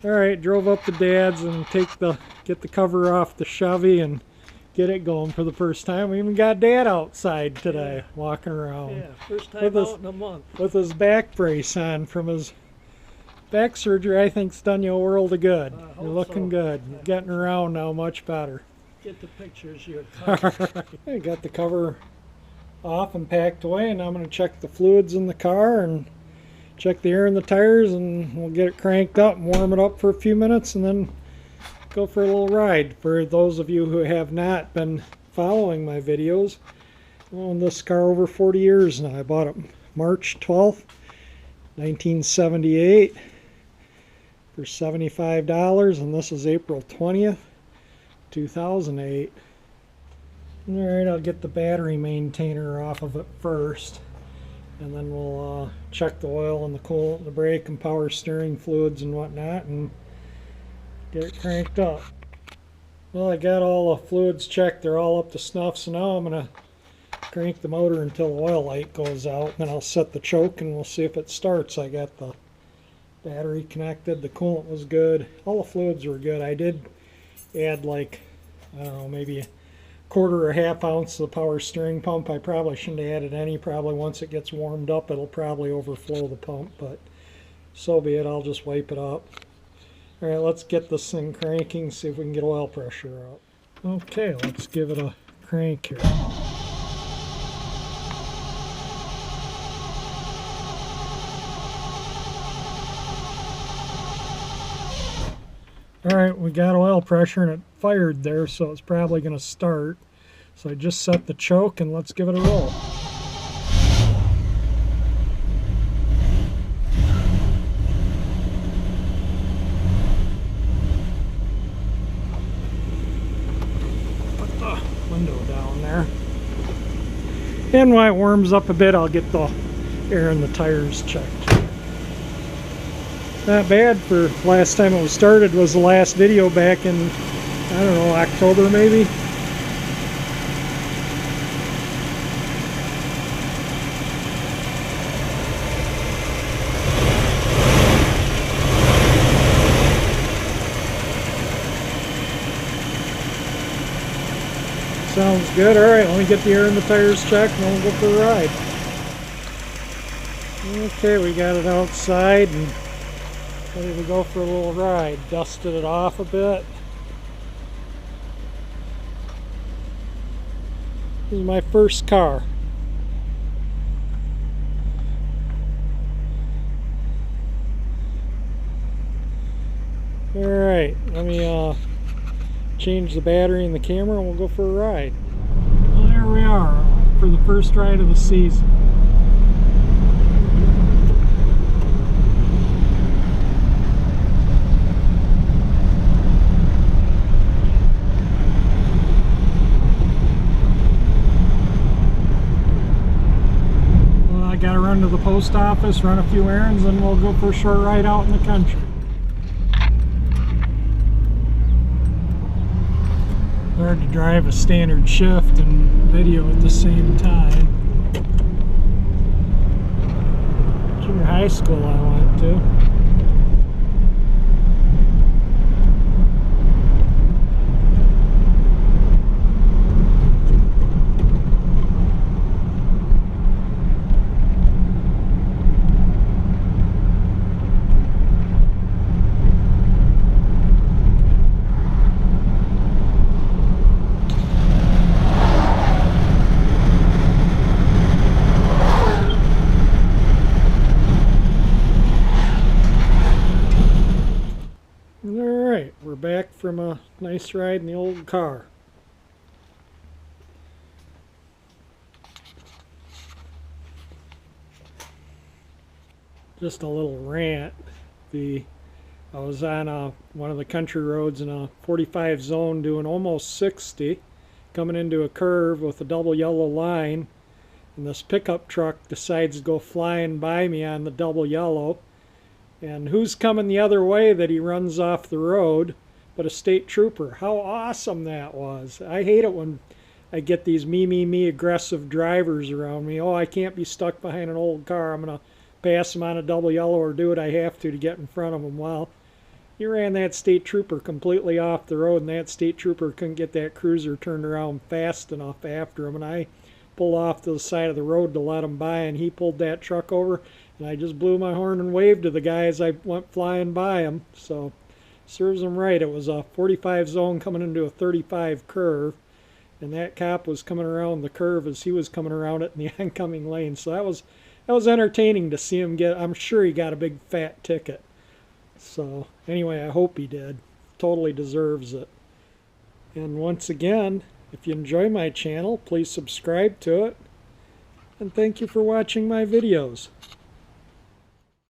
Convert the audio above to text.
Alright, drove up to Dad's and get the cover off the Chevy and get it going for the first time. We even got Dad outside today, walking around. Yeah, first time out in a month. With his back brace on from his back surgery. I think's done you a world of good. You're looking good. You're getting around now much better. Get the pictures of your car. I got the cover off and packed away, and I'm going to check the fluids in the car and check the air in the tires, and we'll get it cranked up and warm it up for a few minutes and then go for a little ride. For those of you who have not been following my videos, I owned this car over 40 years now. I bought it March 12th, 1978 for $75, and this is April 20th, 2008. Alright, I'll get the battery maintainer off of it first, and then we'll check the oil and the coolant, the brake and power steering fluids and whatnot, and get it cranked up. Well, I got all the fluids checked. They're all up to snuff, so now I'm going to crank the motor until the oil light goes out, and then I'll set the choke and we'll see if it starts. I got the battery connected. The coolant was good. All the fluids were good. I did add, like, I don't know, maybe a quarter or half ounce of the power steering pump. I probably shouldn't have added any. Probably once it gets warmed up it'll probably overflow the pump, but so be it. I'll just wipe it up. Alright, let's get this thing cranking, see if we can get oil pressure up. Okay, let's give it a crank here. Alright, we got oil pressure and it fired there, so it's probably going to start. So I just set the choke and let's give it a roll. Put the window down there. And while it warms up a bit, I'll get the air in the tires checked. Not bad for last time it was started. Was the last video back in, I don't know, October maybe? Sounds good. Alright, let me get the air in the tires checked and then we'll go for a ride. Okay, we got it outside and ready to go for a little ride. Dusted it off a bit. This is my first car. Alright, let me change the battery in the camera and we'll go for a ride. Well, there we are for the first ride of the season. Got to run to the post office, run a few errands, and we'll go for a short ride out in the country. Hard to drive a standard shift and video at the same time. Junior high school I went to. We're back from a nice ride in the old car. Just a little rant. I was on one of the country roads in a 45 zone doing almost 60, coming into a curve with a double yellow line, and this pickup truck decides to go flying by me on the double yellow. And who's coming the other way that he runs off the road but a state trooper? How awesome that was. I hate it when I get these me aggressive drivers around me. Oh, I can't be stuck behind an old car. I'm going to pass them on a double yellow or do what I have to get in front of them. Well, he ran that state trooper completely off the road, and that state trooper couldn't get that cruiser turned around fast enough after him, and I pulled off to the side of the road to let him by, and he pulled that truck over, and I just blew my horn and waved to the guy as I went flying by him. So serves him right. It was a 45 zone coming into a 35 curve, and that cop was coming around the curve as he was coming around it in the oncoming lane. So that was entertaining to see him get. I'm sure he got a big fat ticket. So anyway, I hope he did. Totally deserves it. And once again, if you enjoy my channel, please subscribe to it. And thank you for watching my videos.